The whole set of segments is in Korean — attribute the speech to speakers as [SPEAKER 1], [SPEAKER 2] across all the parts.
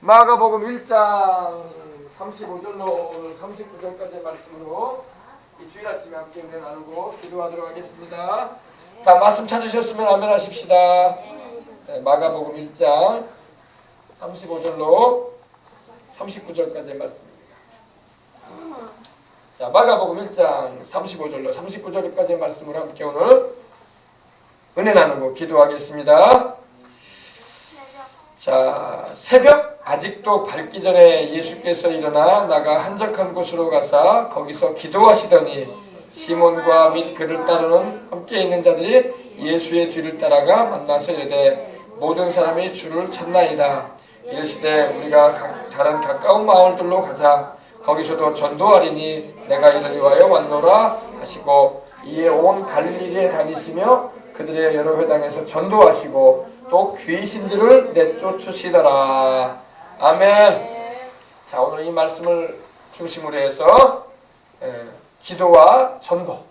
[SPEAKER 1] 마가복음 1장 35절로 오늘 39절까지의 말씀으로 이 주일 아침에 함께 은혜 나누고 기도하도록 하겠습니다. 다 말씀 찾으셨으면 아멘 하십시다. 네, 마가복음 1장 35절로 39절까지의 말씀입니다. 자, 마가복음 1장 35절로 39절까지의 말씀을 함께 오늘 은혜 나누고 기도하겠습니다. 자, 새벽 아직도 밝기 전에 예수께서 일어나 나가 한적한 곳으로 가사 거기서 기도하시더니 시몬과 및 그를 따르는 함께 있는 자들이 예수의 뒤를 따라가 만나서 이르되 모든 사람이 주를 찾나이다. 이르시되 우리가 다른 가까운 마을들로 가자. 거기서도 전도하리니 내가 이를 위하여 왔노라 하시고 이에 온 갈릴리에 다니시며 그들의 여러 회당에서 전도하시고 또 귀신들을 내쫓으시더라. 아멘. 자, 오늘 이 말씀을 중심으로 해서 기도와 전도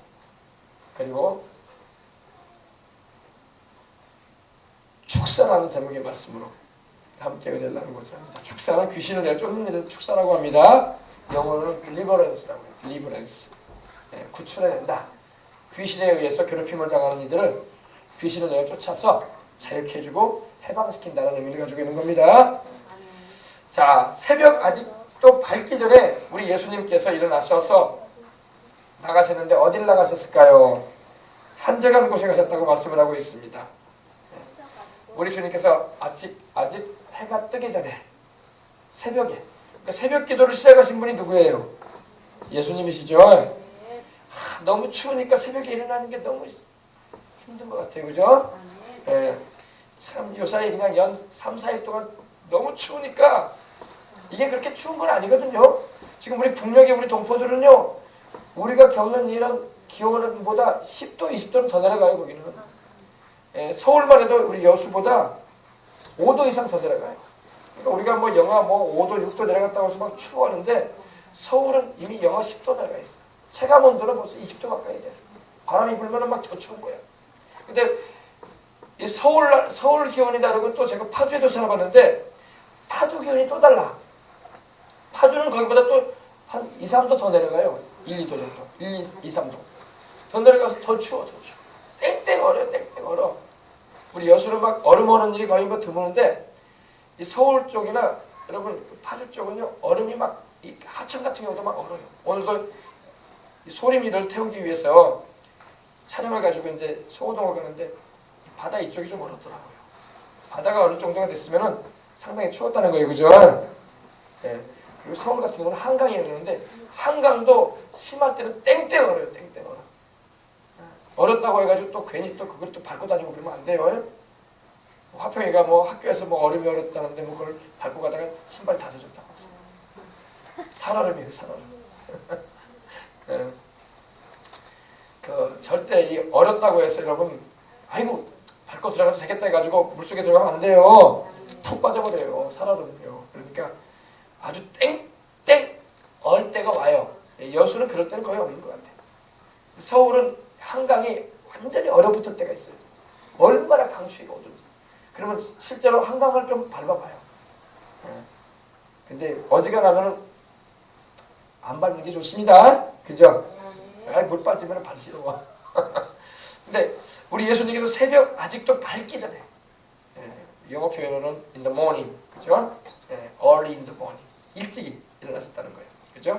[SPEAKER 1] 그리고 축사라는 제목의 말씀으로 함께 은혜를 나누고자 합니다. 축사는 귀신을 내쫓는 일을 축사라고 합니다. 영어로는 deliverance라고 해요. deliverance. 구출해낸다. 귀신에 의해서 괴롭힘을 당하는 이들을 귀신을 내쫓아서 자유케 해주고 해방시킨다는 의미를 가지고 있는 겁니다. 자, 새벽 아직도 밝기 전에 우리 예수님께서 일어나셔서 나가셨는데 어딜 나가셨을까요? 한적한 곳에 가셨다고 말씀을 하고 있습니다. 우리 주님께서 아직 해가 뜨기 전에 새벽에, 그러니까 새벽 기도를 시작하신 분이 누구예요? 예수님이시죠. 너무 추우니까 새벽에 일어나는 게 너무 힘든 것 같아요, 그죠? 참 요사이 그냥 연 3, 4일 동안 너무 추우니까 이게 그렇게 추운 건 아니거든요. 지금 우리 북녘의 우리 동포들은요, 우리가 겪는 이런 기온보다 10도, 20도는 더 내려가요, 거기는. 서울만 해도 우리 여수보다 5도 이상 더 내려가요. 그러니까 우리가 뭐 영하 5도, 6도 내려갔다고 해서 막 추워하는데 서울은 이미 영하 10도 내려가 있어. 체감 온도는 벌써 20도 가까이 돼. 바람이 불면 막 더 추운 거야. 근데 이 서울 기온이 다르고 또 제가 파주에도 살아봤는데 파주 기온이 또 달라. 파주는 거기보다 또 한 2, 3도 더 내려가요. 1, 2도 정도. 1, 2, 3도. 더 내려가서 더 추워. 땡땡 얼어요. 땡땡 얼어. 우리 여수는 막 얼음 오는 일이 거의 뭐 드무는데 이 서울 쪽이나 여러분 파주 쪽은요 얼음이 막 이 하천 같은 경우도 막 얼어요. 오늘도 소림이를 태우기 위해서 차량을 가지고 이제 소호동을 가는데 바다 이쪽이 좀 얼었더라고요. 바다가 얼을 정도가 됐으면은 상당히 추웠다는 거예요, 그죠? 네. 그리고 서울 같은 경우는 한강이 흐르는데 한강도 심할 때는 땡땡 얼어요, 땡땡 얼어. 얼었다고 해가지고 또 괜히 또 그걸 또 밟고 다니고 그러면 안 돼요. 화평이가 뭐 학교에서 뭐 얼음이 얼었다는데 뭐 그걸 밟고 가다가 신발 다 젖었다고. 살얼음이에요, 살얼음. 네. 절대 이 얼었다고 해서 여러분 아이고 밟고 들어가도 되겠다 해가지고 물속에 들어가면 안 돼요. 푹 빠져버려요. 살얼음이요. 그러니까 아주 땡땡 얼 때가 와요. 여수는 그럴 때는 거의 없는 것 같아요. 서울은 한강이 완전히 얼어붙을 때가 있어요. 얼마나 강추위가 오든지. 그러면 실제로 한강을 좀 밟아봐요. 근데 어지간하면은 안 밟는 게 좋습니다. 그죠? 물 빠지면 발시러워. 근데 우리 예수님께서 새벽 아직도 밝기 전에 영어 표현으로는 in the morning, 그죠? early in the morning, 일찍이 일어나셨다는 거예요, 그죠?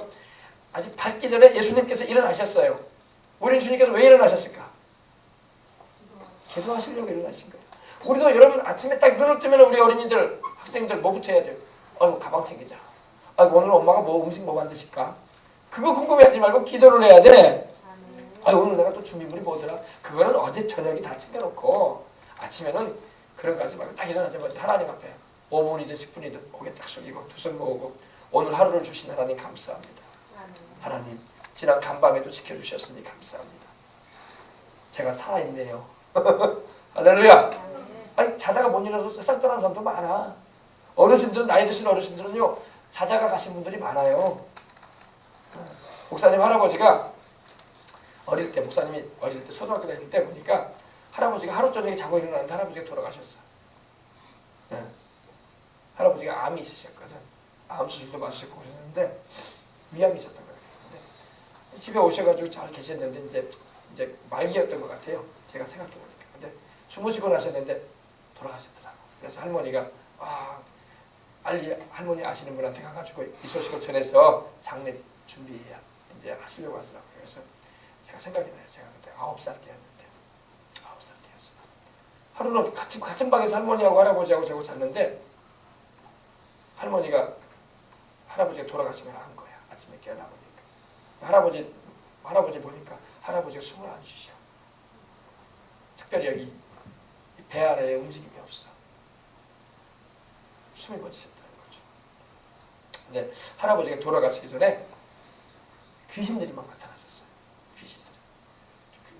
[SPEAKER 1] 아직 밝기 전에 예수님께서 일어나셨어요. 우리 주님께서 왜 일어나셨을까? 기도하시려고 일어나신 거예요. 우리도 여러분 아침에 딱 눈을 뜨면 우리 어린이들, 학생들 뭐부터 해야 돼요? 아이고 가방 챙기자. 아이고 오늘 엄마가 뭐 음식 뭐 만드실까? 그거 궁금해하지 말고 기도를 해야 돼. 아유 오늘 내가 또 준비물이 뭐더라? 그거는 어제 저녁에 다 챙겨놓고 아침에는 그런 거 하지 말고 딱 일어나자마자 하나님 앞에 5분이든 10분이든 고개 딱 숙이고 두 손 모으고 오늘 하루를 주신 하나님 감사합니다. 하나님 지난 간밤에도 지켜주셨으니 감사합니다. 제가 살아있네요. 할렐루야. 아니 자다가 못 일어나서 세상 떠나는 사람도 많아. 어르신들은 나이 드신 어르신들은요 자다가 가신 분들이 많아요. 목사님 할아버지가 어릴 때 목사님이 어릴 때 초등학교 다닐 때 보니까 할아버지가 하루 저녁에 자고 일어났는데 할아버지가 돌아가셨어. 할아버지가 암이 있으셨거든. 암 수술도 받으셨고 그러셨는데 위암이 있었던 거예요. 근데 집에 오셔가지고 잘 계셨는데 이제 말기였던 것 같아요. 제가 생각해보니까. 근데 주무시고 나셨는데 돌아가셨더라고. 그래서 할머니가 할머니 아시는 분한테 가가지고 이 소식을 전해서 장례 준비해야 이제 하시려고 하더라고요. 그래서 제가 생각이 나요. 제가 그때 9살 때였는데 9살 때였어요. 하루는 같은 방에서 할머니하고 할아버지하고 저고 잤는데 할아버지가 돌아가시면 한 거야. 아침에 깨어나보니까 할아버지 보니까 할아버지가 숨을 안 쉬셔. 특별히 여기 배 아래에 움직임이 없어. 숨이 멎으셨다는 거죠. 근데 할아버지가 돌아가시기 전에 귀신들이 막 나타났었어요.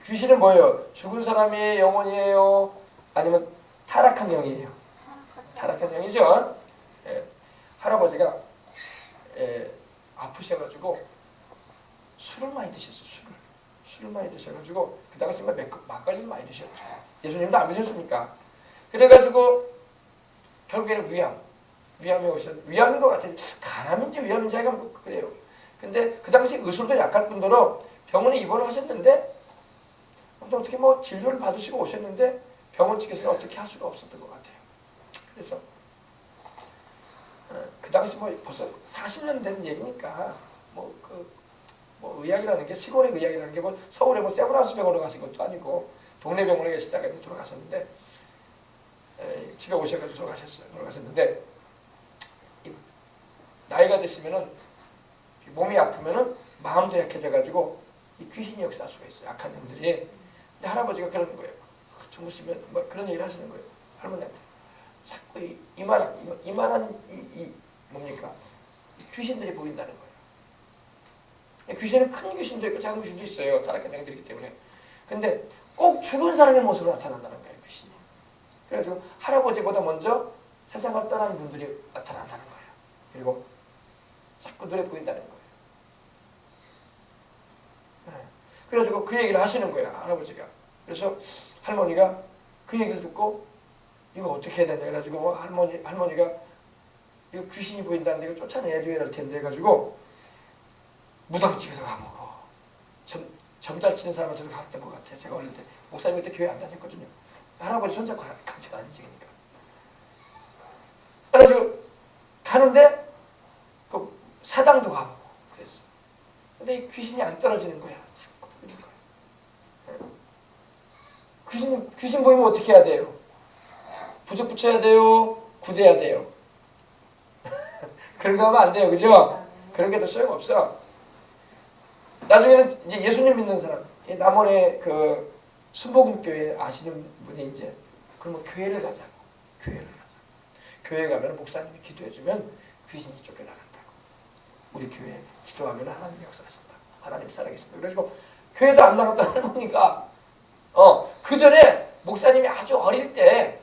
[SPEAKER 1] 귀신은 뭐예요? 죽은 사람의 영혼이에요? 아니면 타락한 영이에요? 타락한 영이죠. 할아버지가 아프셔가지고 술을 많이 드셨어요. 술을 많이 드셔가지고 그 당시 막걸리를 많이 드셨죠. 예수님도 안 믿으셨으니까. 그래가지고 결국에는 위암인 것 같아요. 간암인지 위암인지 하여간 뭐 그래요. 근데 그 당시 의술도 약할 뿐더러 병원에 입원을 하셨는데 어떻게 뭐 진료를 받으시고 오셨는데 병원 측에서는 어떻게 할 수가 없었던 것 같아요. 그래서 그 당시 뭐 벌써 40년 된 얘기니까 뭐 의학이라는 게 시골의 의학이라는 게 뭐 서울에 뭐 세브란스 병원으로 가신 것도 아니고 동네 병원에 계시다가 돌아가셨는데 집에 오셔가지고 돌아가셨는데 나이가 드시면은 몸이 아프면은 마음도 약해져가지고 이 귀신이 역사할 수가 있어요. 악한 놈들이. 근데 할아버지가 그러는 거예요. 주무시면 뭐 그런 얘기를 하시는 거예요. 할머니한테 자꾸 이만한 뭡니까? 귀신들이 보인다는 거예요. 귀신은 큰 귀신도 있고 작은 귀신도 있어요. 타락한 영들이기 때문에. 근데 꼭 죽은 사람의 모습으로 나타난다는 거예요. 귀신이. 그래가지고 할아버지보다 먼저 세상을 떠난 분들이 나타난다는 거예요. 그리고 자꾸 눈에 보인다는 거예요. 그래가지고 그 얘기를 하시는 거예요. 할아버지가. 그래서 할머니가 그 얘기를 듣고 이거 어떻게 해야 되냐 해가지고 할머니가 이거 귀신이 보인다는데 이거 쫓아내줘야 할 텐데 해가지고 무당집에도 가보고 점잘 치는 사람한테도 갔던 것 같아요. 제가 어릴 때 목사님 그때 교회 안 다녔거든요. 할아버지 손잡고 같이 다니지 그러니까. 그래가지고 가는데 그 사당도 가보고 그랬어. 근데 이 귀신이 안 떨어지는 거야. 자꾸 보이는 거야. 귀신 보이면 어떻게 해야 돼요? 부적 붙여야 돼요? 구대야 돼요? 그런 거 하면 안 돼요. 그죠? 그런 게 더 소용없어. 나중에는 이제 예수님 믿는 사람, 남원의 그 순복음교회 아시는 분이 이제 그러면 교회를 가자고. 교회 가면 목사님이 기도해주면 귀신이 쫓겨나간다고. 우리 교회 기도하면 하나님 역사하신다고. 하나님 살아계신다고. 그래가지고 교회도 안 나갔던 할머니가 그 전에 목사님이 아주 어릴 때에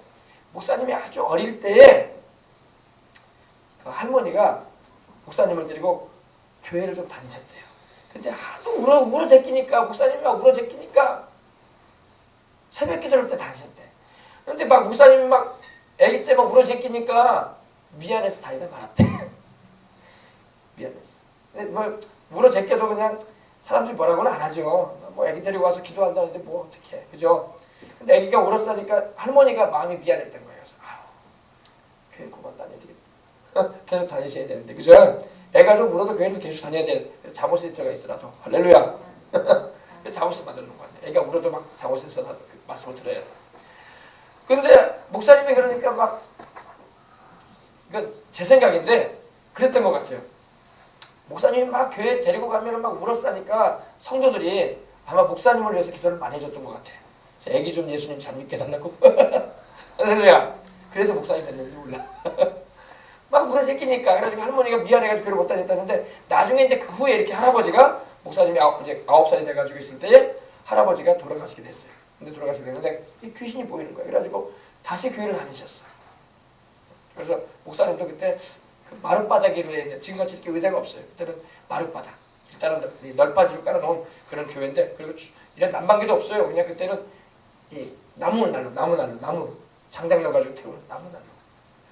[SPEAKER 1] 그 할머니가 목사님을 데리고 교회를 좀 다니셨대요. 근데 하도 울어제끼니까 목사님이 막 울어제끼니까 새벽 기도를 때 다니셨대. 근데 막 목사님이 막 아기 때 막 울어제끼니까 미안해서 다니다 말았대. 미안해서. 근데 뭐 울어제껴도 그냥 사람들이 뭐라고는 안 하죠. 뭐 아기 데리고 와서 기도한다는데 뭐 어떡해. 그죠? 근데 아기가 울었으니까 할머니가 마음이 미안했던 거예요. 그래서 교회 그만 다녀야 되겠다. 계속 다니셔야 되는데 그죠? 애가 좀 울어도 교회는 계속 다녀야 돼. 잠옷에 들어가 있으라도. 할렐루야. 잠옷을 만들어 놓은 거 같네. 애가 울어도 막 잠옷에 있어서 그 말씀을 들어야 돼. 근데 목사님이 그러니까 막 이건 제 생각인데 그랬던 것 같아요. 목사님이 막 교회 데리고 가면 막 울었으니까 성도들이 아마 목사님을 위해서 기도를 많이 해줬던 것 같아. 애기 좀 예수님 잘 믿게 달라고. 할렐루야. 그래서 목사님 됐는지 몰라. 막 울어제끼니까 그래가지고 할머니가 미안해가지고 교회를 못 다녔다는데 나중에 이제 그 후에 이렇게 할아버지가 목사님이 이제 9살이 돼가지고 있을 때에 할아버지가 돌아가시게 됐어요. 근데 돌아가시게 됐는데 이 귀신이 보이는 거예요. 그래가지고 다시 교회를 다니셨어요. 그래서 목사님도 그때 그 마룻바닥으로 있는 지금같이 이렇게 의자가 없어요. 그때는 마룻바닥. 일단은 널바지로 깔아놓은 그런 교회인데 그리고 이런 난방기도 없어요. 그냥 그때는 이 나무 장작 넣어가지고 태우는 나무 난로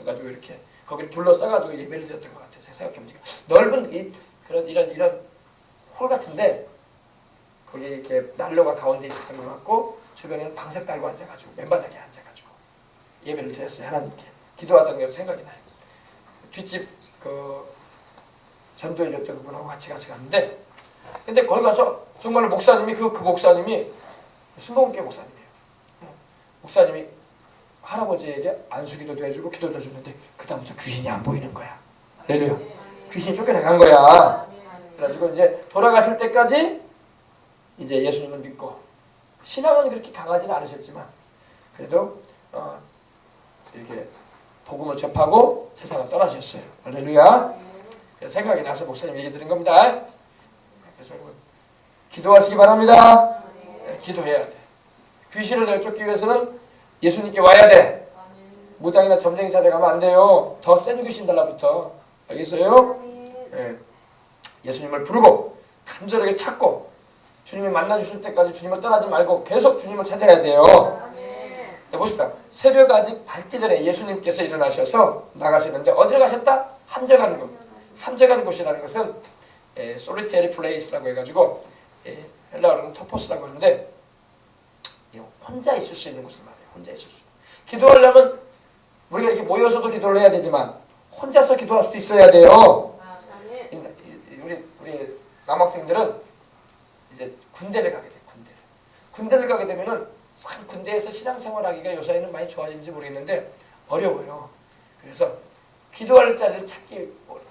[SPEAKER 1] 해가지고 이렇게 거기를 둘러싸가지고 예배를 드렸던 것 같아요. 제가 생각해보니까 넓은 이런 홀 같은데 거기 이렇게 난로가 가운데 있었던 것 같고 주변에는 방석 깔고 앉아가지고 맨바닥에 앉아가지고 예배를 드렸어요. 하나님께 기도하던 게 생각이 나요. 뒷집 전도해줬던 그분하고 같이 갔는데 근데 거기 가서 정말로 목사님이 그 목사님이 순복음교회 목사님이에요. 목사님이 할아버지에게 안수기도도 해주고 기도도 해줬는데 그 다음부터 귀신이 안 보이는 거야. 할렐루야. 귀신이 쫓겨나간 거야. 그래가지고 이제 돌아갔을 때까지 이제 예수님을 믿고 신앙은 그렇게 강하지는 않으셨지만 그래도 이렇게 복음을 접하고 세상을 떠나셨어요. 할렐루야. 생각이 나서 목사님 얘기 드린 겁니다. 그래서 여러분 기도하시기 바랍니다. 기도해야 돼. 귀신을 내쫓기 위해서는 예수님께 와야 돼. 무당이나 점쟁이 찾아가면 안 돼요. 더 센 귀신 달라붙어. 알겠어요? 예수님을 부르고 간절하게 찾고 주님이 만나주실 때까지 주님을 떠나지 말고 계속 주님을 찾아야 돼요. 자, 보십시다. 새벽 아직 밝기 전에 예수님께서 일어나셔서 나가시는데 어디를 가셨다? 한적한 곳. 한적한 곳이라는 것은 솔리테리 플레이스라고 해가지고 헬라어로는 토포스라고 하는데 혼자 있을 수 있는 곳을 말해요. 혼자 있을 수. 기도하려면 우리가 이렇게 모여서도 기도를 해야 되지만 혼자서 기도할 수도 있어야 돼요. 우리 남학생들은 이제 군대를 가게 돼. 군대를 가게 되면은 참 군대에서 신앙생활하기가 요새는 많이 좋아진지 모르겠는데 어려워요. 그래서 기도할 자리를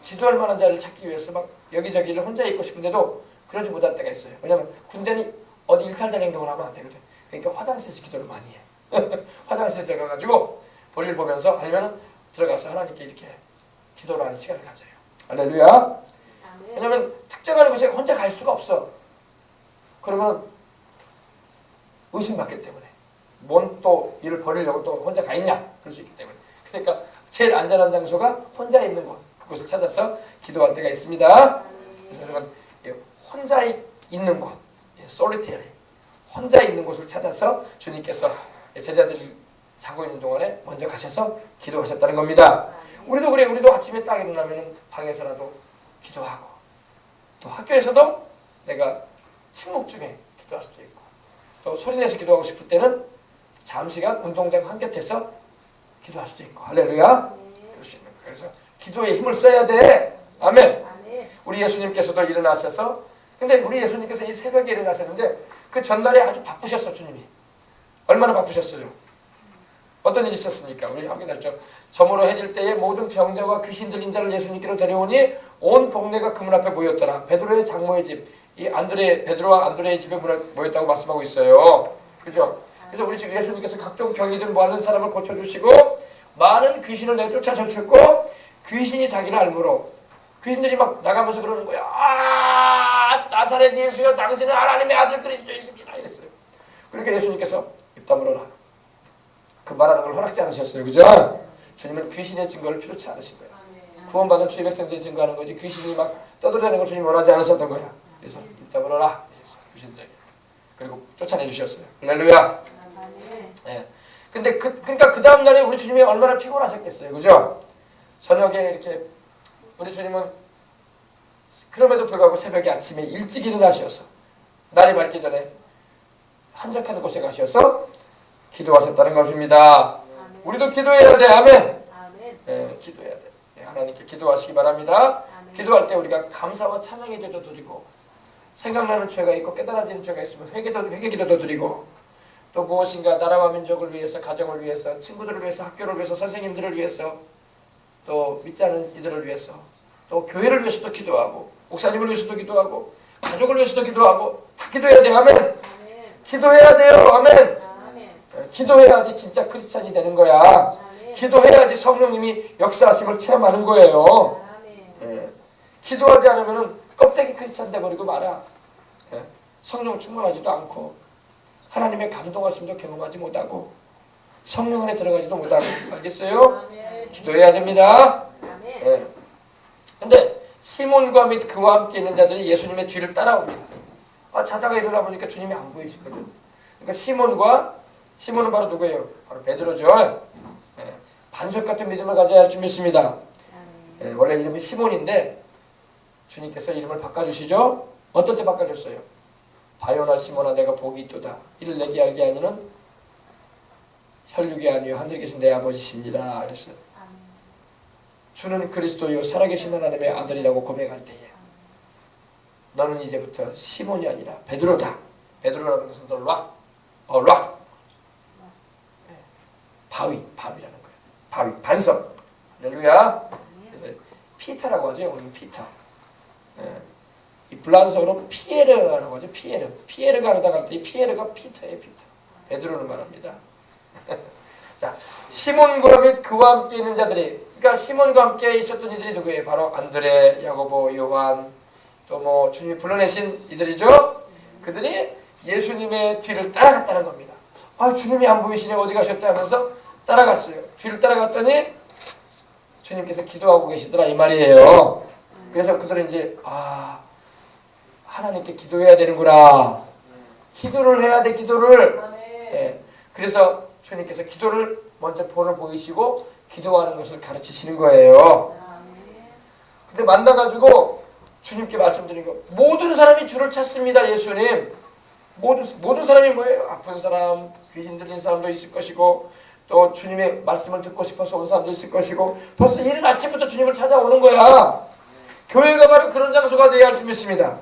[SPEAKER 1] 기도할 만한 자리를 찾기 위해서 막 여기저기를 혼자 있고 싶은데도 그러지 못할 때가 있어요. 왜냐하면 군대는 어디 일탈된 행동을 하면 안 되거든. 그러니까 화장실에서 기도를 많이 해. 화장실에 들어가가지고 볼일 보면서 아니면 들어가서 하나님께 이렇게 기도를 하는 시간을 가져요. 할렐루야. 왜냐하면 특정한 곳에 혼자 갈 수가 없어. 그러면 의심받기 때문에 뭔 또 일을 벌이려고 또 혼자 가 있냐 그럴 수 있기 때문에 그러니까 제일 안전한 장소가 혼자 있는 곳 그곳을 찾아서 기도할 때가 있습니다. 그래서 여러분 혼자 있는 곳 솔리테리 혼자 있는 곳을 찾아서 주님께서 제자들이 자고 있는 동안에 먼저 가셔서 기도하셨다는 겁니다. 우리도 그래. 우리도 아침에 딱 일어나면 방에서라도 기도하고 또 학교에서도 내가 침묵 중에 기도할 수도 있고 또 소리내서 기도하고 싶을 때는 잠시간 운동장 한 곁에서 기도할 수도 있고 할렐루야. 그럴 수 있는 거예요. 그래서 기도에 힘을 써야 돼. 아멘. 우리 예수님께서도 일어나셔서 근데 우리 예수님께서 이 새벽에 일어나셨는데 그 전날에 아주 바쁘셨어. 주님이 얼마나 바쁘셨어요. 어떤 일이 있었습니까? 우리 확인했죠. 저물어 해질 때에 모든 병자와 귀신 들린 자를 예수님께로 데려오니 온 동네가 그문 앞에 모였더라. 베드로의 장모의 집, 베드로와 안드레의 집에 모였다고 말씀하고 있어요. 그죠? 그래서 우리 지금 예수님께서 각종 병이든 뭐하는 사람을 고쳐주시고 많은 귀신을 내쫓아주셨고 귀신이 자기를 알므로 귀신들이 막 나가면서 그러는 거야. 나사렛 예수여 당신은 하나님의 아들 그리스도이십니다. 이랬어요. 그러니까 예수님께서 입 다물어라. 그 말하는 걸 허락지 않으셨어요. 그죠? 주님은 귀신의 증거를 필요치 않으신 거예요. 구원받은 주의 백성들이 증거하는 거지 귀신이 막 떠들어대는 걸 주님 원하지 않으셨던 거야. 그래서 입 다물어라 하셨어요. 귀신들에게. 그리고 쫓아내 주셨어요. 할렐루야. 근데 그러니까 그 다음 날에 우리 주님이 얼마나 피곤하셨겠어요. 그죠? 저녁에 이렇게 우리 주님은 그럼에도 불구하고 새벽에 아침에 일찍 일어나셔서 날이 밝기 전에 한적한 곳에 가셔서 기도하셨다는 것입니다. 우리도 기도해야 돼. 아멘. 기도해야 돼. 하나님께 기도하시기 바랍니다. 기도할 때 우리가 감사와 찬양의 기도 드리고 생각나는 죄가 있고 깨달아지는 죄가 있으면 회개 기도도 드리고 또 무엇인가 나라와 민족을 위해서 가정을 위해서 친구들을 위해서 학교를 위해서 선생님들을 위해서 또 믿지 않은 이들을 위해서 또 교회를 위해서도 기도하고 목사님을 위해서도 기도하고 가족을 위해서도 기도하고 다 기도해야 돼요. 아멘. 기도해야 돼요. 아멘. 기도해야지 진짜 크리스찬이 되는 거야. 기도해야지 성령님이 역사하심을 체험하는 거예요. 기도하지 않으면 껍데기 크리스찬 돼버리고 말아. 성령 충만하지도 않고 하나님의 감동하심도 경험하지 못하고 성령 안에 들어가지도 못하고 알겠어요? 기도해야 됩니다. 근데 시몬과 및 그와 함께 있는 자들이 예수님의 뒤를 따라옵니다. 자다가 일어나 보니까 주님이 안 보이시거든. 그러니까 시몬은 바로 누구예요? 바로 베드로죠. 반석 같은 믿음을 가져야 할 줄 믿습니다. 원래 이름이 시몬인데 주님께서 이름을 바꿔주시죠. 어떨 때 바꿔줬어요? 바요나 시몬아 내가 복이 있도다. 이를 내게 알게 하니는 혈육이 아니요 하늘에 계신 내 아버지시니라 그랬어요. 주는 그리스도요 살아계신 하나님의 아들이라고 고백할 때에 너는 이제부터 시몬이 아니라 베드로다. 베드로라는 것은 더 락. 바위라는 거예요. 바위, 반석. 할렐루야. 그래서 피터라고 하죠. 오늘 피터. 이 불란서어로 피에르라고 하죠. 피에르가 하다가 이 피에르가 피터예요. 피터. 베드로를 말합니다. 자, 시몬과 및 그와 함께 있는 자들이, 그러니까 시몬과 함께 있었던 이들이 누구예요? 바로 안드레, 야고보, 요한, 또 뭐 주님이 불러내신 이들이죠. 그들이 예수님의 뒤를 따라갔다는 겁니다. 아, 주님이 안 보이시네 어디 가셨다 하면서 따라갔어요. 뒤를 따라갔더니 주님께서 기도하고 계시더라 이 말이에요. 그래서 그들은 이제 하나님께 기도해야 되는구나. 기도를 해야 돼. 기도를. 그래서 주님께서 기도를 먼저 본을 보이시고 기도하는 것을 가르치시는 거예요. 근데 만나가지고 주님께 말씀드린 거, 모든 사람이 주를 찾습니다. 예수님. 모든 사람이 뭐예요? 아픈 사람, 귀신 들린 사람도 있을 것이고, 또 주님의 말씀을 듣고 싶어서 온 사람도 있을 것이고, 벌써 이른 아침부터 주님을 찾아오는 거야. 교회가 바로 그런 장소가 되어야 할 줄 믿습니다.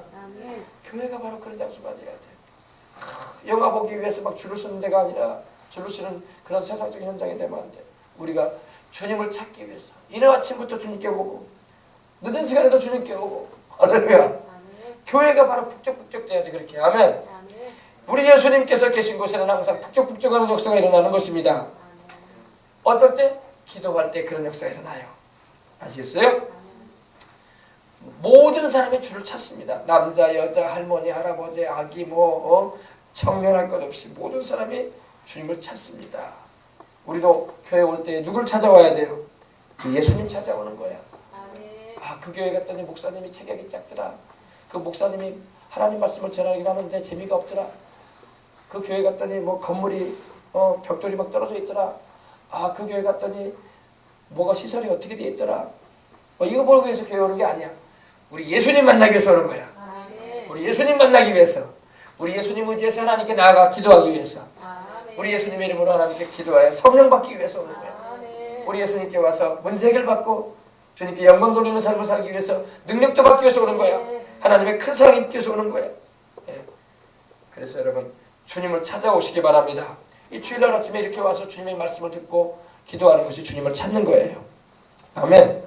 [SPEAKER 1] 교회가 바로 그런 장소가 되어야 돼. 영화 보기 위해서 막 줄을 서는 데가 아니라 줄을 서는 그런 세상적인 현장이 되면 안 돼. 우리가 주님을 찾기 위해서 이른 아침부터 주님께 오고 늦은 시간에도 주님께 오고, 할렐루야. 교회가 바로 북적북적 돼야 돼. 그렇게. 아멘. 우리 예수님께서 계신 곳에는 항상 북적북적하는 역사가 일어나는 것입니다. 어떨 때? 기도할 때 그런 역사가 일어나요. 아시겠어요? 모든 사람이 주를 찾습니다. 남자, 여자, 할머니, 할아버지, 아기, 청년할 것 없이 모든 사람이 주님을 찾습니다. 우리도 교회 올 때 누굴 찾아와야 돼요? 예수님 찾아오는 거야. 그 교회 갔더니 목사님이 체격이 작더라. 그 목사님이 하나님 말씀을 전하긴 하는데 재미가 없더라. 그 교회 갔더니 뭐 건물이 벽돌이 막 떨어져 있더라. 그 교회 갔더니 뭐가 시설이 어떻게 돼 있더라. 이거 보기 위해서 교회 오는 게 아니야. 우리 예수님 만나기 위해서 오는 거야. 우리 예수님 만나기 위해서, 우리 예수님 의지해서 하나님께 나아가 기도하기 위해서, 우리 예수님의 이름으로 하나님께 기도하여 성령 받기 위해서 오는 거야. 우리 예수님께 와서 문제 해결받고 주님께 영광 돌리는 삶을 살기 위해서, 능력도 받기 위해서 오는 거야. 하나님의 큰 사랑 입기 위해서 오는 거야. 그래서 여러분 주님을 찾아오시기 바랍니다. 이 주일날 아침에 이렇게 와서 주님의 말씀을 듣고 기도하는 것이 주님을 찾는 거예요. 아멘.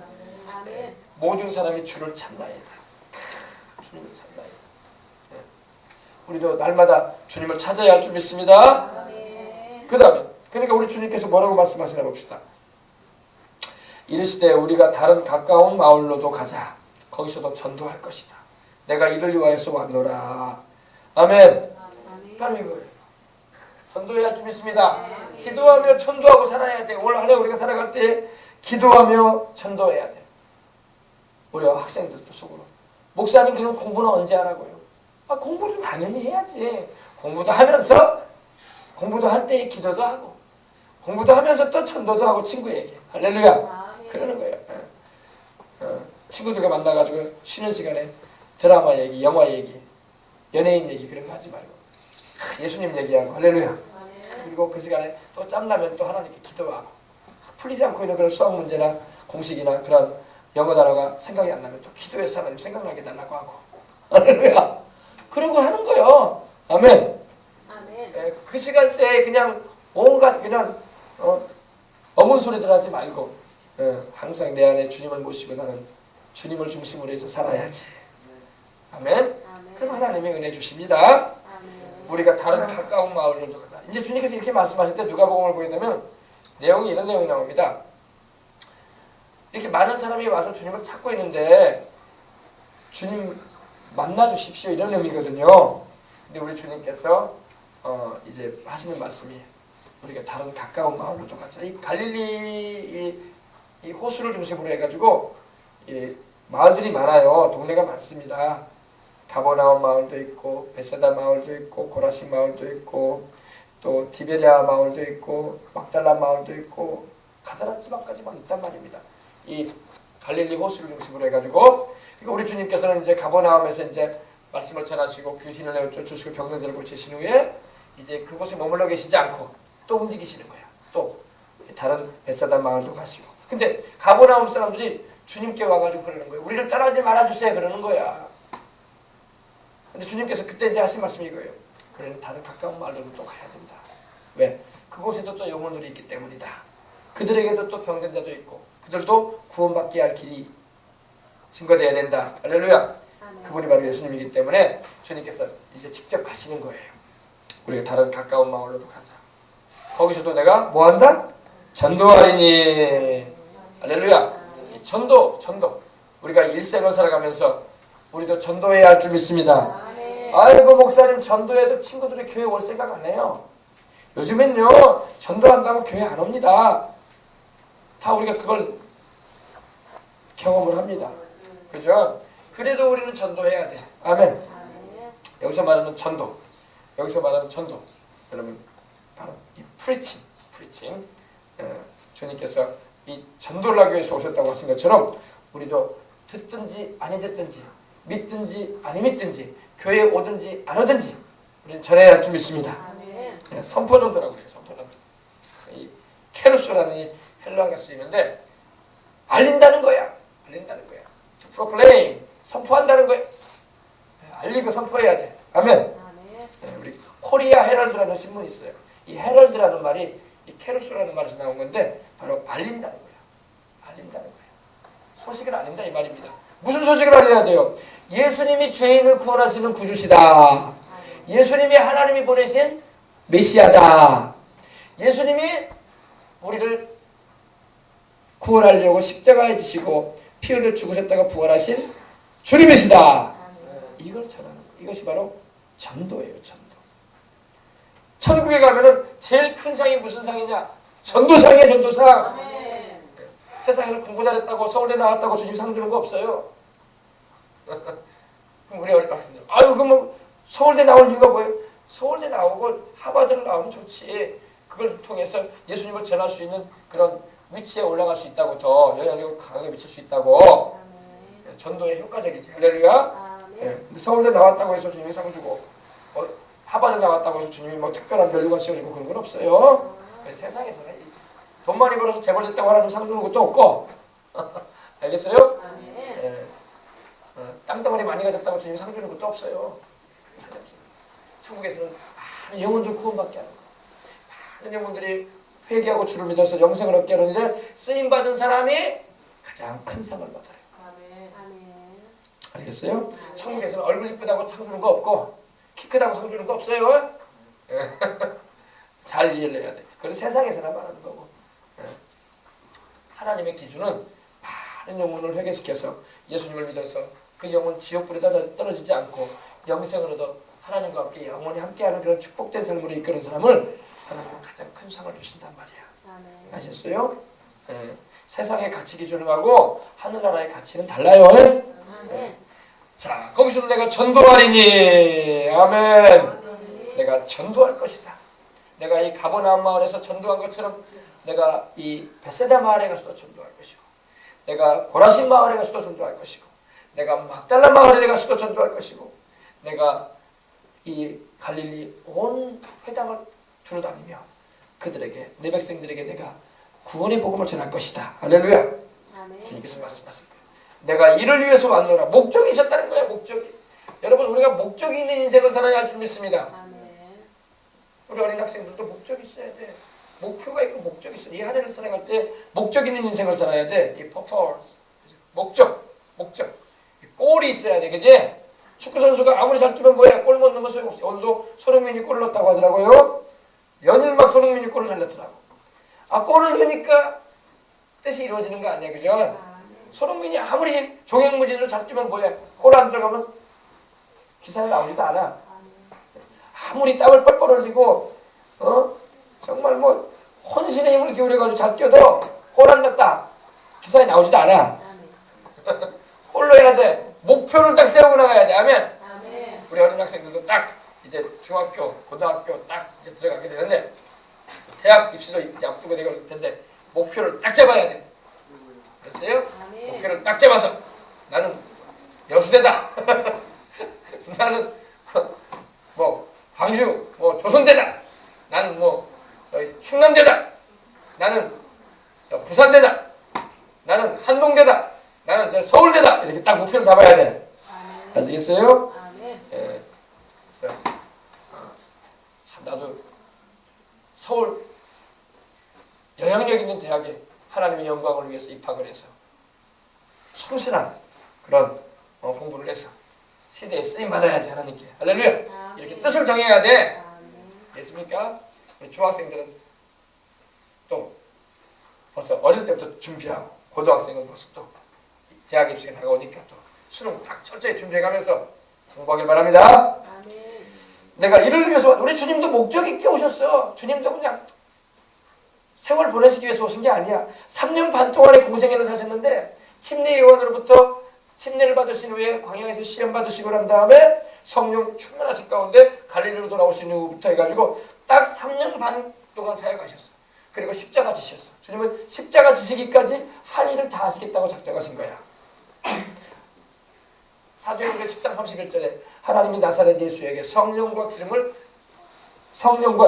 [SPEAKER 1] 모든 사람이 주를 찾나이다. 주님을 찾나이다. 우리도 날마다 주님을 찾아야 할 줄 믿습니다. 그 다음에 그러니까 우리 주님께서 뭐라고 말씀하시나 봅시다. 이르시되 우리가 다른 가까운 마을로도 가자. 거기서도 전도할 것이다. 내가 이를 위하여서 왔노라. 아멘. 바로 이거예요. 전도해야 할 줄 믿습니다. 기도하며 전도하고 살아야 돼. 오늘 한 해 우리가 살아갈 때 기도하며 전도해야 돼. 우리 학생들도 속으로, 목사님 그럼 공부는 언제 하라고요? 공부는 당연히 해야지. 공부도 하면서, 공부도 할 때 기도도 하고, 공부도 하면서 또 전도도 하고 친구에게. 할렐루야. 그러는 거예요. 친구들과 만나가지고 쉬는 시간에 드라마 얘기, 영화 얘기, 연예인 얘기 그런 거 하지 말고 예수님 얘기하고. 할렐루야. 그리고 그 시간에 또 짬나면 또 하나님께 기도하고, 풀리지 않고 있는 그런 수학 문제나 공식이나 그런 영어 단어가 생각이 안 나면 또 기도해서 하나님 생각나게 달라고 하고. 할렐루야. 그러고 하는 거요. 아멘. 그 시간대에 그냥 온갖 그냥 어문 소리들 하지 말고 항상 내 안에 주님을 모시고 나는 주님을 중심으로 해서 살아야지. 아멘. 그럼 하나님의 은혜 주십니다. 우리가 다른 가까운 마을로 가자. 이제 주님께서 이렇게 말씀하실 때 누가복음을 보게 되면 내용이 이런 내용이 나옵니다. 이렇게 많은 사람이 와서 주님을 찾고 있는데 주님 만나 주십시오 이런 의미거든요. 근데 우리 주님께서 이제 하시는 말씀이 우리가 다른 가까운 마을로도 가자. 이 갈릴리 이 호수를 중심으로 해가지고 이 마을들이 많아요. 동네가 많습니다. 가버나움 마을도 있고 베세다 마을도 있고 고라신 마을도 있고 또 디베랴 마을도 있고 막달라 마을도 있고 가다라 지방까지 막 있단 말입니다. 이 갈릴리 호수를 중심으로 해가지고 우리 주님께서는 이제 가버나움에서 이제 말씀을 전하시고 귀신을 내쫓으시고 병든자를 고치신 후에 이제 그곳에 머물러 계시지 않고 또 움직이시는 거야. 또 다른 벳사다 마을도 가시고. 근데 가버나움 사람들이 주님께 와가지고 그러는 거예요. 우리를 따라하지 말아주세요 그러는 거야. 근데 주님께서 그때 이제 하신 말씀이 이거예요. 우리는 다른 가까운 마을로도 또 가야 된다. 왜? 그곳에도 또 영혼들이 있기 때문이다. 그들에게도 또 병든 자도 있고 그들도 구원받게 할 길이 증거되어야 된다. 할렐루야. 그분이 바로 예수님이기 때문에 주님께서 이제 직접 가시는 거예요. 우리가 다른 가까운 마을로도 가자. 거기서도 내가 뭐 한다? 전도하리니. 할렐루야. 전도. 우리가 일생을 살아가면서 우리도 전도해야 할 줄 믿습니다. 아이고 목사님 전도해도 친구들이 교회 올 생각 안 해요. 요즘엔요 전도한다고 교회 안 옵니다. 다 우리가 그걸 경험을 합니다. 그죠? 그래도 우리는 전도해야 돼. 아멘. 여기서 말하는 전도. 여러분 바로 이 프리칭. 주님께서 이 전도를 하기 위해서 오셨다고 하신 것처럼 우리도 듣든지 아니 듣든지 믿든지 아니 믿든지 교회에 오든지 안 오든지 우리는 전해야 할 줄 믿습니다. 선포전도라고 그래요. 선포전도. 이 케루소라는 이 헬라어가 쓰이는데 알린다는 거야. To proclaim. 선포한다는 거야. 알리고 선포해야 돼. 아멘. 우리 코리아 헤럴드라는 신문이 있어요. 이 헤럴드라는 말이 이 케루소라는 말에서 나온 건데 바로 알린다는 거야. 소식을 알린다 이 말입니다. 무슨 소식을 알려야 돼요? 예수님이 죄인을 구원하시는 구주시다. 예수님이 하나님이 보내신 메시아다. 예수님이 우리를 구원하려고 십자가에 지시고 피 흘려 죽으셨다가 부활하신 주님이시다. 이걸 전하는 거예요. 이것이 바로 전도예요. 천국에 가면은 제일 큰 상이 무슨 상이냐? 전도상이에요. 전도상. 세상에서 공부 잘했다고 서울대 나왔다고 주님 상 주는 거 없어요. 우리 어린 학생들 아유 그럼 서울대 나올 이유가 뭐예요? 서울대 나오고 하버드를 나오면 좋지. 그걸 통해서 예수님을 전할 수 있는 그런 위치에 올라갈 수 있다고, 더 영향력을 강하게 미칠 수 있다고. 전도에 효과적이지. 할렐루야. 근데 서울대 나왔다고 해서 주님이 상 주고 하버드 나왔다고 해서 주님이 뭐 특별한 밸류가 씌워지고 그런 건 없어요. 세상에서는 돈 많이 벌어서 재벌 됐다고 하나님 상 주는 것도 없고. 알겠어요? 땅덩어리 많이 가졌다고 주님이 상 주는 것도 없어요. 천국에서는 많은 영혼들 구원받게 하는 거예요. 많은 영혼들이 회개하고 주를 믿어서 영생을 얻게 하는 일에 쓰임받은 사람이 가장 큰 상을 받아요. 알겠어요? 천국에서는 얼굴 이쁘다고 상 주는 거 없고 키 크다고 상 주는 거 없어요. 잘 이해를 해야 돼. 그건 세상에서나 말하는 거고. 하나님의 기준은 많은 영혼을 회개시켜서 예수님을 믿어서 그 영혼 지옥불에 떨어지지 않고 영생을 얻어 하나님과 함께 영원히 함께하는 그런 축복된 삶으로 이끄는 사람을 하나님은 가장 큰 상을 주신단 말이야. 아셨어요? 세상의 가치 기준하고 하늘나라의 가치는 달라요. 자, 거기서도 내가 전도하리니. 아멘. 내가 전도할 것이다. 내가 이 가버나움 마을에서 전도한 것처럼 내가 이 벳세다 마을에 가서도 전도할 것이고, 내가 고라신 마을에 가서도 전도할 것이고, 내가 막달라 마을에 가서도 전도할 것이고, 내가 이 갈릴리 온 회당을 두루다니며 그들에게, 내 백성들에게 내가 구원의 복음을 전할 것이다. 할렐루야. 주님께서 말씀하신 거예요. 내가 이를 위해서 왔노라. 목적이 있었다는 거예요. 목적이. 여러분, 우리가 목적이 있는 인생을 살아야 할 줄 믿습니다. 우리 어린 학생들도 목적이 있어야 돼. 목표가 있고 목적이 있어. 이 한 해를 살아갈 때 목적 있는 인생을 살아야 돼. 이 purpose. 목적. 골이 있어야 돼. 그지? 축구 선수가 아무리 잘 뛰면 뭐야? 골 못 넣으면 소용없어. 오늘도 손흥민이 골을 넣었다고 하더라고요. 연일막 손흥민이 골을 잘 넣더라고. 골을 넣으니까 뜻이 이루어지는 거 아니야. 그죠? 손흥민이 아무리 종횡무진으로 잘 뛰면 뭐야? 골 안 들어가면 기사에 나오지도 않아. 아무리 땀을 뻘뻘 흘리고 정말 뭐 혼신의 힘을 기울여가지고 잘 뛰어도 골 안 넣었다. 기사에 나오지도 않아. 홀로 해야 돼. 목표를 딱 세우고 나가야 돼. 아멘. 우리 어린 학생들도 딱 이제 중학교, 고등학교 딱 이제 들어가게 되는데 대학 입시도 이제 앞두고 내가 올 텐데 목표를 딱 잡아야 돼. 됐어요? 어깨를 딱 잡아서 나는 여수대다. 나는 뭐 광주 뭐 조선대다. 나는 뭐 저희 충남대다. 나는 저 부산대다. 나는 한동대다. 나는 저 서울대다. 이렇게 딱 목표를 잡아야 돼. 아시겠어요? 예. 그래서 참 나도 서울 영향력 있는 대학에 하나님의 영광을 위해서 입학을 해서 충실한 그런 공부를 해서 시대에 쓰임 받아야지 하나님께. 할렐루야. 이렇게 뜻을 정해야 돼. 됐습니까? 우리 중학생들은 또 벌써 어릴 때부터 준비하고 고등학생은 벌써 또 대학 입시가 다가오니까 또 수능 딱 철저히 준비해가면서 공부하길 바랍니다. 내가 이를 위해서 우리 주님도 목적 있게 오셨어. 주님도 그냥 세월 보내시기 위해서 오신 게 아니야. 3년 반 동안의 공생애를 사셨는데 침례 요한으로부터 침례를 받으신 후에 광야에서 시험 받으시고 난 다음에 성령 충만하신 가운데 갈릴리로 돌아오신 후부터 해가지고 딱 3년 반 동안 사역하셨어. 그리고 십자가 지셨어. 주님은 십자가 지시기까지 할 일을 다 하시겠다고 작정하신 거야. 사도행전 10장 31절에 하나님이 나사렛 예수에게 성령과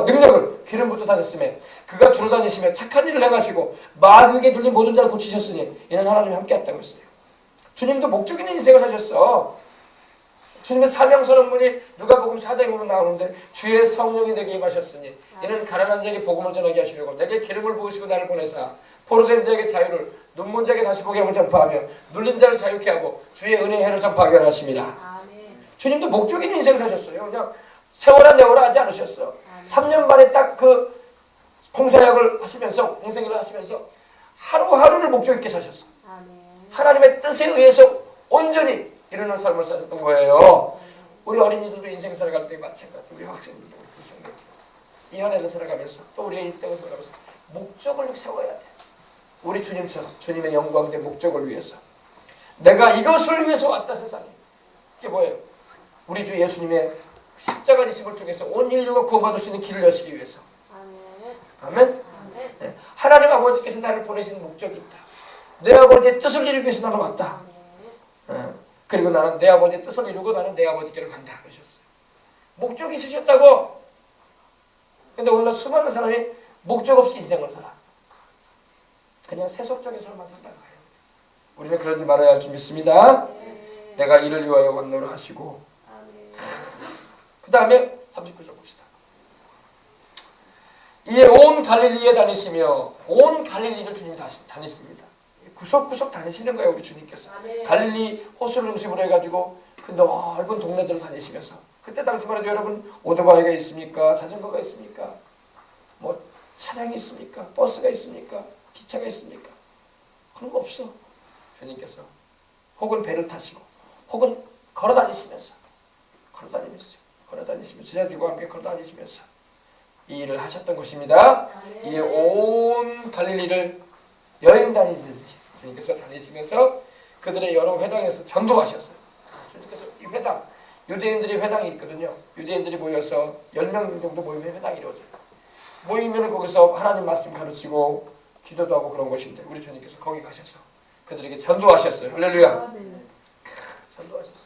[SPEAKER 1] 능력을 기름 부터 다셨으며 그가 두루다니시며 착한 일을 행하시고 마귀에게 눌린 모든 자를 고치셨으니 이는 하나님이 함께했다고 했어요. 주님도 목적 있는 인생을 사셨어. 주님의 사명선언문이 누가복음 4장으로 나오는데 주의 성령이 내게 임하셨으니 이는 가난한 자에게 복음을 전하게 하시려고 내게 기름을 부으시고 나를 보내사 포로된 자에게 자유를 눈먼 자에게 다시 보게 함을 전파하며 눌린 자를 자유케 하고 주의 은혜의 해를 전파하게 하십니다. 주님도 목적 있는 인생을 사셨어요. 그냥 세월아 내월아 하지 않으셨어. 3년 만에 딱 그 공사역을 하시면서 공생일을 하시면서 하루하루를 목적 있게 사셨어. 하나님의 뜻에 의해서 온전히 이루는 삶을 사셨던 거예요. 우리 어린이들도 인생 살아갈 때 마찬가지. 우리 학생들도 이 한해를 살아가면서 또 우리의 인생을 살아가면서 목적을 세워야 돼. 우리 주님처럼 주님의 영광된 목적을 위해서 내가 이것을 위해서 왔다 세상에. 이게 뭐예요? 우리 주 예수님의 십자가 지심을 통해서 온 인류가 구원받을 수 있는 길을 여시기 위해서. 아멘. 네. 하나님 아버지께서 나를 보내신 목적이 있다. 내 아버지의 뜻을 이루기 위해서 나는 왔다. 그리고 나는 내 아버지의 뜻을 이루고 나는 내 아버지께로 간다 그러셨어요. 목적이 있으셨다고. 근데 오늘날 수많은 사람이 목적 없이 인생을 살아. 그냥 세속적인 삶만 살다가 가요. 우리는 그러지 말아야 할 줄 믿습니다. 내가 이를 위하여 왔노라 하시고 그 다음에 39절 봅시다. 이에 온 갈릴리에 다니시며 온 갈릴리를 주님이 다니십니다. 구석구석 다니시는 거예요. 우리 주님께서. 갈릴리 호수를 중심으로 해가지고 그 넓은 동네들을 다니시면서 그때 당시만 해도 여러분 오토바이가 있습니까? 자전거가 있습니까? 뭐 차량이 있습니까? 버스가 있습니까? 기차가 있습니까? 그런 거 없어. 주님께서 혹은 배를 타시고 혹은 걸어다니시면서 제자들과 함께 걸어다니시면서 이 일을 하셨던 것입니다. 이에 온 갈릴리를 여행 다니듯이 주님께서 다니시면서 그들의 여러 회당에서 전도하셨어요. 주님께서 이 회당, 유대인들이 회당이 있거든요. 유대인들이 모여서 10명 정도 모이면 회당이 이루어져요. 모이면 거기서 하나님 말씀 가르치고 기도도 하고 그런 것인데 우리 주님께서 거기 가셔서 그들에게 전도하셨어요. 할렐루야. 전도하셨어요.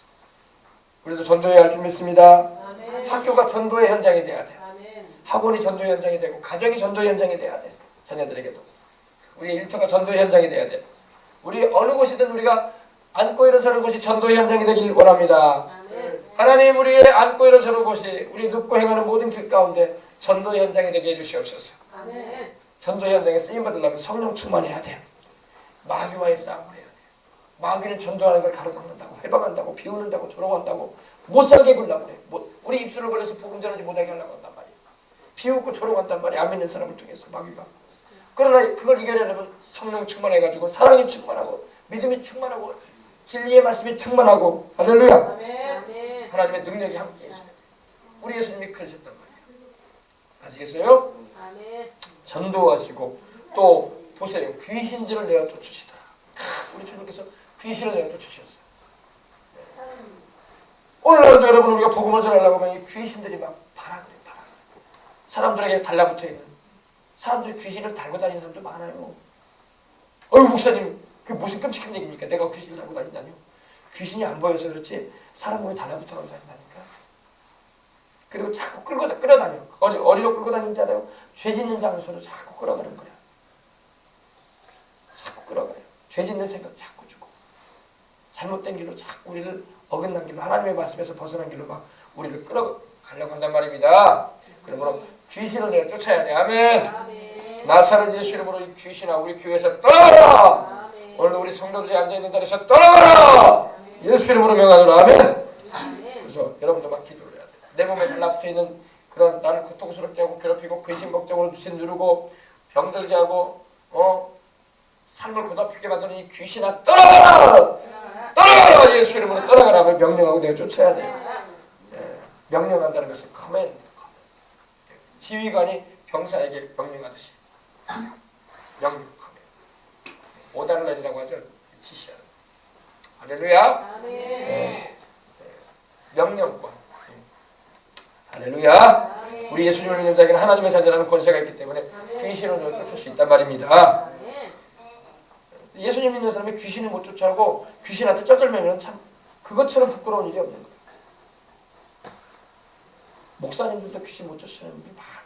[SPEAKER 1] 우리도 전도해야 할 줄 믿습니다. 학교가 전도의 현장이 돼야 돼. 학원이 전도의 현장이 되고 가정이 전도의 현장이 돼야 돼. 자녀들에게도. 우리의 일터가 전도의 현장이 돼야 돼. 우리 어느 곳이든 우리가 앉고 일어서는 곳이 전도의 현장이 되길 원합니다. 하나님 우리의 앉고 일어서는 곳이 우리 눕고 행하는 모든 길 가운데 전도의 현장이 되게 해주시옵소서. 전도의 현장에 쓰임받으려면 성령 충만해야 돼. 마귀와의 싸움을 해야 돼. 마귀는 전도하는 걸 가로막는다고 해방한다고 비우는다고 조롱한다고 못살게 굴려고 그래. 우리 입술을 벌려서 복음 전하지 못하게 하려고 한단 말이야. 비웃고 조롱한단 말이야. 안 믿는 사람을 통해서 마귀가. 그러나 그걸 이겨내려면 성령 충만해가지고 사랑이 충만하고 믿음이 충만하고 진리의 말씀이 충만하고 할렐루야. 아멘. 하나님의 능력이 함께 있어요. 우리 예수님이 그러셨단 말이에요. 아시겠어요? 아멘. 전도하시고 또 보세요. 귀신들을 내어 쫓으시더라. 우리 주님께서 귀신을 내어 쫓으셨어요. 오늘날도 여러분 우리가 복음을 전하려고 하면 이 귀신들이 막 봐라 그래. 사람들에게 달라붙어 있는 사람들이 귀신을 달고 다니는 사람도 많아요. 어휴 목사님 그게 무슨 끔찍한 얘기입니까? 내가 귀신을 달고 다닌다뇨? 귀신이 안 보여서 그렇지 사람 몸에 달라붙어 가고 다닌다니까. 그리고 자꾸 끌어다녀. 어디로 끌고 다니잖아요. 죄 짓는 장소로 자꾸 끌어가는 거야. 자꾸 끌어가요. 죄 짓는 생각 자꾸 주고 잘못된 길로 자꾸 우리를 어긋난 길로 하나님의 말씀에서 벗어난 길로 막 우리를 끌어가려고 한단 말입니다. 그러므로 귀신을 내가 쫓아야 돼. 아멘. 나사렛 예수 이름으로 이 귀신아 우리 교회에서 떠나가라. 오늘 우리 성도들이 앉아있는 자리에서 떠나가라. 예수 이름으로 명하노라. 아멘. 그래서 여러분도 막 기도를 해야 돼. 내 몸에 달라붙어 있는 그런 나를 고통스럽게 하고 괴롭히고 근심 걱정으로 주신 누르고 병들게 하고 삶을 고달프게 만드는 이 귀신아 떠나가라! 떠나가라! 예수 이름으로 떠나가라! 명령하고 내가 쫓아야 돼. 명령한다는 것은 커맨드. 지휘관이 병사에게 명령하듯이 명령, 커맨드. 오다를 내리라고 하죠. 지시하는. 할렐루야. 명령권. 할렐루야. 우리 예수님을 믿는 자에게는 하나님의 자녀라는 권세가 있기 때문에 귀신을 쫓을 수 있단 말입니다. 예수님 믿는 사람이 귀신을 못 쫓아오고 귀신한테 쩔쩔매면 참 그것처럼 부끄러운 일이 없는 거예요. 목사님들도 귀신 못 쫓아오는 분이 많아.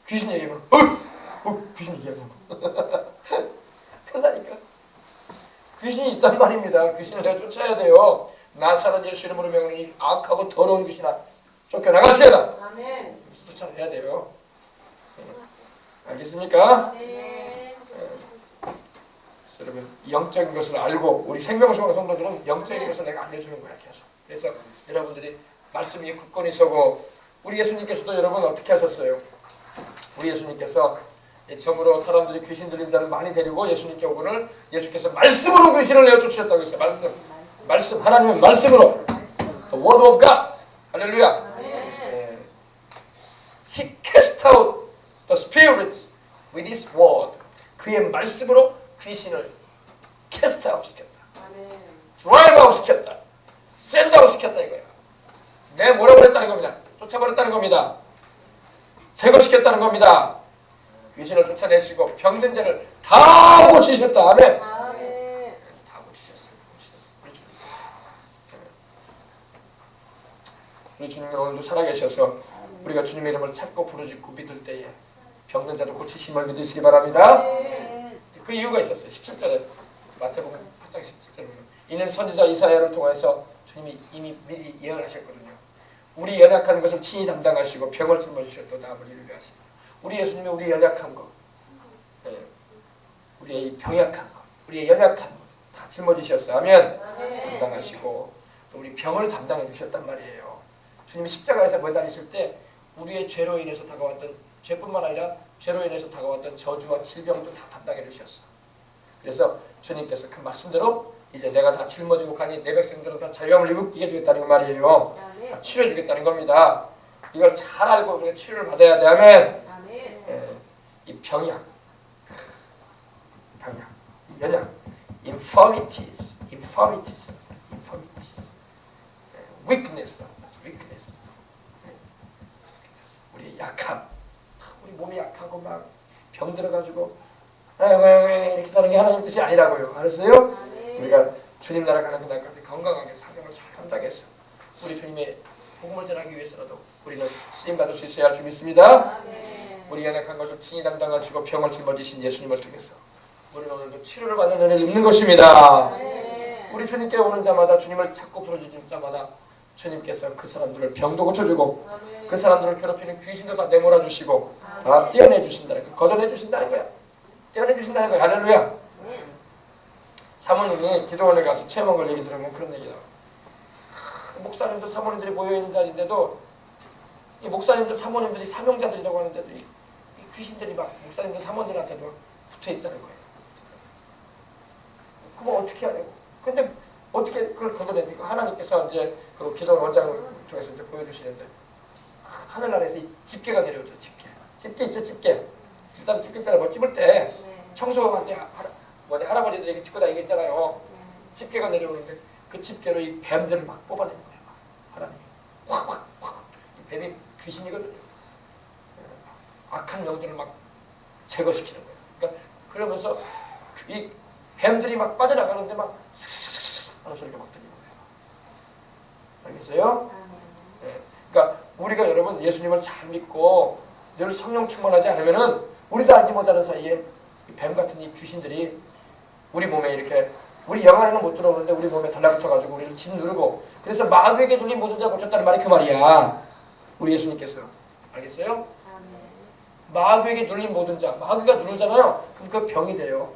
[SPEAKER 1] 귀신 얘기하면 귀신 얘기하는 거. 큰다니까. 귀신이 있단 말입니다. 귀신을 내가 쫓아야 돼요. 나사렛 예수 이름으로 명하는 이 악하고 더러운 귀신아 쫓겨나갈지어다. 아멘. 쫓아내야 돼요. 알겠습니까? 네. 여러분 영적인 것을 알고 우리 생명수강 성도들은 영적인 것을 내가 알려주는 거야 계속. 그래서 여러분들이 말씀 위에 굳건히 서고 우리 예수님께서도 여러분 어떻게 하셨어요? 우리 예수님께서 점으로 사람들이 귀신 들린 자를 많이 데리고 예수님께 오거늘 예수께서 말씀으로 귀신을 내어 쫓으셨다고 했어요. 말씀 하나님의 말씀으로 The Word of God. 할렐루야. He cast out the spirits with His word. 그의 말씀으로 귀신을 cast out 시켰다. drive out 시켰다. send out 시켰다 이거야. 내 뭐라고 그랬다는 겁니다. 쫓아버렸다는 겁니다. 제거시켰다는 겁니다. 귀신을 쫓아내시고 병든 자를 다 고치셨다. 아멘. 다 고치셨어요. 우리 주님이 오늘도 살아계셔서 우리가 주님의 이름을 찾고 부르짖고 믿을 때에 병든 자도 고치심을 믿으시기 바랍니다. 그 이유가 있었어요. 17절에 마태복음 8장 17절에 보면 이는 선지자 이사야를 통해서 주님이 이미 미리 예언하셨거든요. 우리 연약한 것을 친히 담당하시고 병을 짊어지셨고 남을 이루게 하시고 우리 예수님이 우리 연약한 것, 우리의 병약한 것, 우리의 연약한 것 다 짊어지셨어요. 아멘. 담당하시고 또 우리 병을 담당해 주셨단 말이에요. 주님이 십자가에서 매달리실 때 우리의 죄로 인해서 다가왔던 죄뿐만 아니라 죄로 인해서 다가왔던 저주와 질병도 다 담당해 주셨어. 그래서 주님께서 그 말씀대로 이제 내가 다 짊어지고 가니 내 백성들은 다 자유함을 입게 해주겠다는 말이에요. 다 치료해 주겠다는 겁니다. 이걸 잘 알고 우리가 치료를 받아야 돼. 아멘. 이 병약, 이 연약, infirmities, weakness. 우리 약함, 우리 몸이 약하고 막 병들어가지고 이렇게 사는 게 하나님 뜻이 아니라고요. 알았어요? 우리가 주님 나라 가는 그날까지 건강하게 사명을 잘 감당했어. 우리 주님의 복음을 전하기 위해서라도 우리는 쓰임 받을 수 있어야 할 줄 믿습니다. 우리 연약한 것을 친히 담당하시고 병을 짊어지신 예수님을 통해서 우리는 오늘도 치료를 받는 은혜를 입는 것입니다. 우리 주님께 오는 자마다 주님을 찾고 부르짖는 자마다 주님께서 그 사람들을 병도 고쳐주고 그 사람들을 괴롭히는 귀신도 다 내몰아 주시고 다 떼어내 주신다는 거야. 걷어내 주신다는 거야. 떼어내 주신다는 거야. 할렐루야. 사모님이 기도원에 가서 체험한 걸 얘기 들으면 그런 얘기다. 목사님들 사모님들이 모여있는 자리인데도 이 목사님들 사모님들이 사명자들이라고 하는데도 이 귀신들이 막 목사님들 사모님들한테도 막 붙어있다는 거예요. 그거 어떻게 하냐고. 근데 어떻게 그걸 걷어내니까 하나님께서 이제 그 기도원 원장 쪽에서 이제 보여주시는데 하늘나라에서 이 집게가 내려오죠. 집게 있죠. 집게. 일단 집게 있잖아요. 뭐 찝을 때 청소할 때 할아버지들이 이렇게 짚고 다니겠잖아요. 집게가 내려오는데 그 집게로 이 뱀들을 막 뽑아내는 거예요. 하나님이 확 뱀이 귀신이거든요. 악한 영들을 막 제거시키는 거예요. 그러면서 이 뱀들이 막 빠져나가는데 막 슥슥슥슥 하는 소리가 막 들리는 거예요. 알겠어요? 네. 그러니까 우리가 여러분 예수님을 잘 믿고 늘 성령 충만하지 않으면은 우리도 알지 못하는 사이에 뱀 같은 이 귀신들이 우리 몸에 이렇게 우리 영 안에는 못 들어오는데 우리 몸에 달라붙어가지고 우리를 짓누르고 그래서 마귀에게 눌린 모든 자 고쳤다는 말이 그 말이야. 우리 예수님께서. 알겠어요? 마귀에게 눌린 모든 자. 마귀가 누르잖아요. 그럼 그 병이 돼요.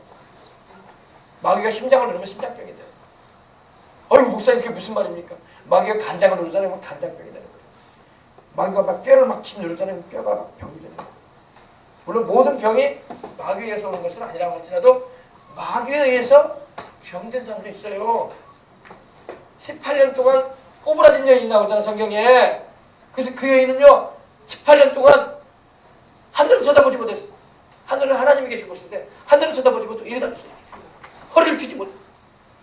[SPEAKER 1] 마귀가 심장을 누르면 심장병이 돼요. 어이 목사님 그게 무슨 말입니까? 마귀가 간장을 누르잖아요. 그럼 간장병이 되는 거예요. 마귀가 막 뼈를 막 짓누르잖아요. 뼈가 막 병이 되는 거예요. 물론 모든 병이 마귀에 의해서 오는 것은 아니라고 할지라도 마귀에 의해서 병든 사람도 있어요. 18년 동안 꼬부라진 여인이 나오잖아 성경에. 그래서 그 여인은요 18년 동안 하늘을 쳐다보지 못했어. 하늘은 하나님이 계신 곳인데 하늘을 쳐다보지 못하고 이리 다녔어요. 허리를 펴지 못해.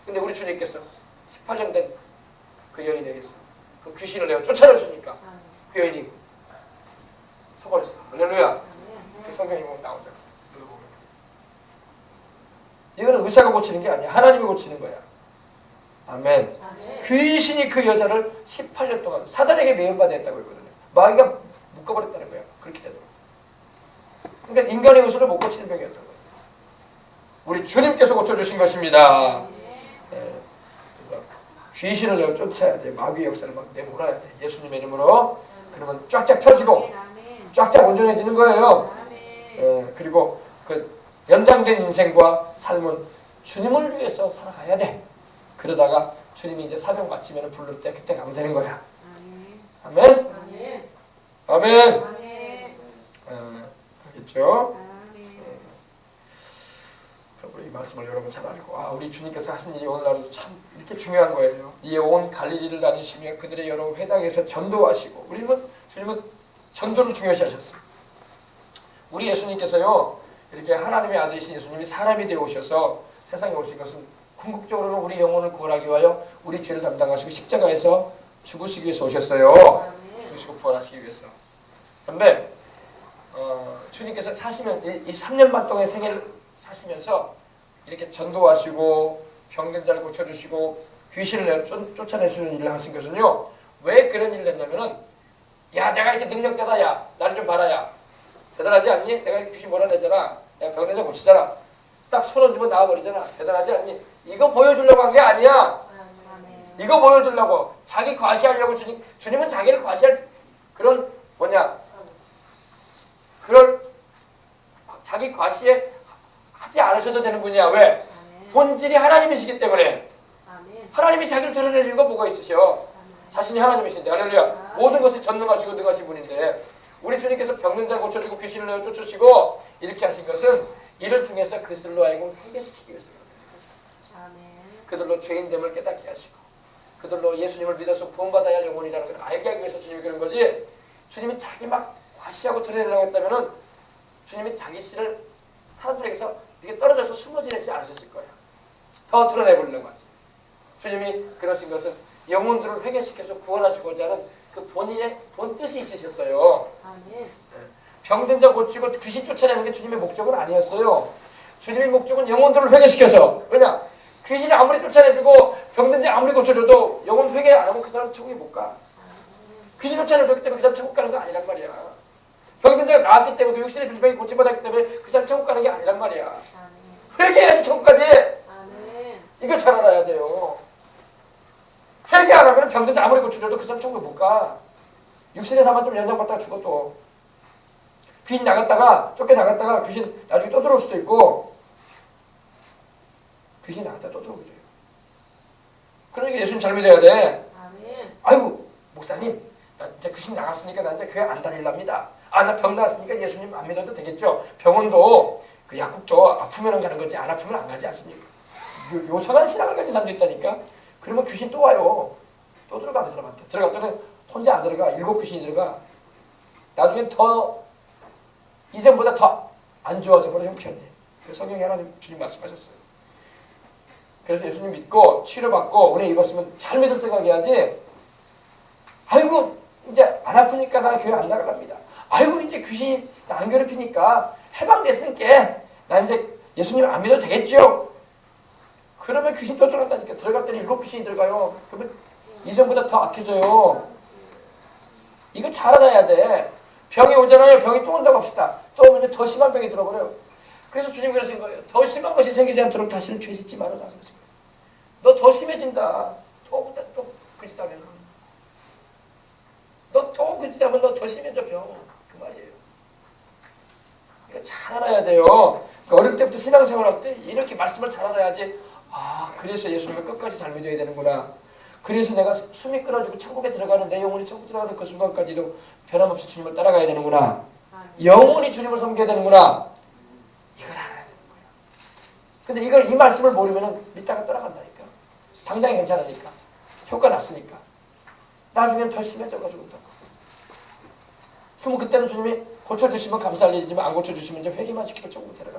[SPEAKER 1] 근데 우리 주님께서 18년 된 그 여인에게서 그 귀신을 내어 쫓아내주니까 그 여인이 서버렸어. 할렐루야. 그 성경이 보면 나오잖아. 이거는 의사가 고치는 게 아니야. 하나님이 고치는 거야. 아멘. 귀신이 그 여자를 18년 동안 사단에게 매연받아 했다고 했거든요. 마귀가 묶어버렸다는 거야. 그렇게 되도록. 그러니까 인간의 의술을 못 고치는 병이었던 거예요. 우리 주님께서 고쳐주신 것입니다. 네. 그래서 귀신을 내어 쫓아야 돼. 마귀의 역사를 막 내몰아야 돼. 예수님의 이름으로. 그러면 쫙쫙 펴지고 쫙쫙 온전해지는 거예요. 네. 그리고 그 연장된 인생과 삶은 주님을 위해서 살아가야 돼. 그러다가 주님이 이제 사명 마치면 부를 때 그때 가면 되는 거야. 아멘? 아멘? 알겠죠? 그럼 이 말씀을 여러분 잘 알고 우리 주님께서 하신 일이 오늘날도 참 이렇게 중요한 거예요. 이에 온 갈릴리를 다니시며 그들의 여러 회당에서 전도하시고 주님은 전도를 중요시 하셨어요. 우리 예수님께서요 이렇게 하나님의 아들이신 예수님이 사람이 되어 오셔서 세상에 오신 것은 궁극적으로는 우리 영혼을 구원하기 위하여 우리 죄를 담당하시고 십자가에서 죽으시기 위해서 오셨어요. 죽으시고 부활하시기 위해서. 그런데 주님께서 사시면 이 3년 반 동안의 생애를 사시면서 이렇게 전도하시고 병든 자를 고쳐주시고 귀신을 쫓아내시는 일을 하신 것은요. 왜 그런 일을 했냐면은 야 내가 이렇게 능력자다 야 나를 좀 봐라 야 대단하지 않니? 내가 이렇게 귀신 몰아내잖아. 내가 병든 자 고치잖아. 딱 손 얹으면 나와버리잖아. 대단하지 않니? 이거 보여주려고 한 게 아니야. 이거 보여주려고 자기 과시하려고 주님은 자기를 과시할 그런 그런 자기 과시에 하지 않으셔도 되는 분이야. 왜? 본질이 하나님이시기 때문에. 하나님이 자기를 드러낼 이유가 뭐가 있으셔? 자신이 하나님이신데 할렐루야. 모든 것에 전능하시고 능하신 분인데 우리 주님께서 병든 자 고쳐주고 귀신을 내어 쫓으시고 이렇게 하신 것은 이를 통해서 그들로 하여금 회개시키기 위해서 그들로 죄인됨을 깨닫게 하시고 그들로 예수님을 믿어서 구원받아야 할 영혼이라는 걸 알게 하기 위해서 주님이 그런 거지. 주님이 자기 막 과시하고 드러내려고 했다면은 주님이 자기 씨를 사람들에게서 이렇게 떨어져서 숨어 지내지 않으셨을 거야. 더 드러내보려고 하지. 주님이 그러신 것은 영혼들을 회개시켜서 구원하시고자 하는 그 본인의 본 뜻이 있으셨어요. 병든 자 고치고 귀신 쫓아내는 게 주님의 목적은 아니었어요. 주님의 목적은 영혼들을 회개시켜서. 왜냐? 귀신이 아무리 쫓아내주고 병든 자 아무리 고쳐줘도 영혼 회개 안 하면 그 사람 천국에 못 가. 귀신 쫓아내줬기 때문에 그 사람 천국 가는 거 아니란 말이야. 병든 자가 나았기 때문에 그 육신의 병이 고침받았기 때문에 그 사람 천국 가는 게 아니란 말이야. 회개해야지 천국 가지. 이걸 잘 알아야 돼요. 회개 안 하면 병든 자 아무리 고쳐줘도 그 사람 천국에 못 가. 육신의 삶만 좀 연장받다가 죽어 또. 귀신 나갔다가 쫓겨나갔다가 귀신 나중에 또 들어올 수도 있고 귀신 나갔다가 또 들어오죠. 그러니까 예수님 잘 믿어야 돼. 아이고 목사님 나 이제 귀신 나갔으니까 나 이제 교회 안 다닐랍니다. 나 병 나왔으니까 예수님 안 믿어도 되겠죠. 병원도 그 약국도 아프면 가는 거지 안 아프면 안 가지 않습니까? 요상한 신앙을 가진 사람도 있다니까. 그러면 귀신 또 와요. 또 들어가 그 사람한테. 들어갔더니 혼자 안 들어가. 7 귀신이 들어가. 나중에 더 이전보다 더 안 좋아져 버려 형편이. 그래서 성경에 하나님 주님 말씀하셨어요. 그래서 예수님 믿고 치료받고 은혜 입었으면 잘 믿을 생각해야지. 아이고 이제 안 아프니까 나 교회 안 나가랍니다. 아이고 이제 귀신이 나 안 괴롭히니까 해방됐으니까 나 이제 예수님 안 믿어도 되겠죠? 그러면 귀신 또 들어간다니까. 들어갔더니 일곱 귀신이 들어가요. 그러면 이전보다 더 악해져요. 이거 잘 알아야 돼. 병이 오잖아요. 병이 또 온다고 합시다. 또 오면 더 심한 병이 들어버려요. 그래서 주님 그러신 거예요. 더 심한 것이 생기지 않도록 다시는 죄 짓지 말아라. 너 더 심해진다. 또 그짓하면. 너 또 그짓하면 너 더 심해져 병. 그 말이에요. 이거 잘 알아야 돼요. 그러니까 어릴 때부터 신앙생활할 때 이렇게 말씀을 잘 알아야지. 아, 그래서 예수님을 끝까지 잘 믿어야 되는구나. 그래서 내가 숨이 끊어지고 천국에 들어가는 내 영혼이 천국 들어가는 그 순간까지도 변함없이 주님을 따라가야 되는구나. 영원히 주님을 섬겨야 되는구나. 이걸 알아야 되는 거예요. 근데 이 말씀을 모르면 믿다가 떠나간다니까. 당장에 괜찮으니까. 효과 났으니까. 나중에는 더 심해져가지고. 그러면 그때는 주님이 고쳐주시면 감사할 일이지만 안 고쳐주시면 이제 회개만 시키고 천국 데려가.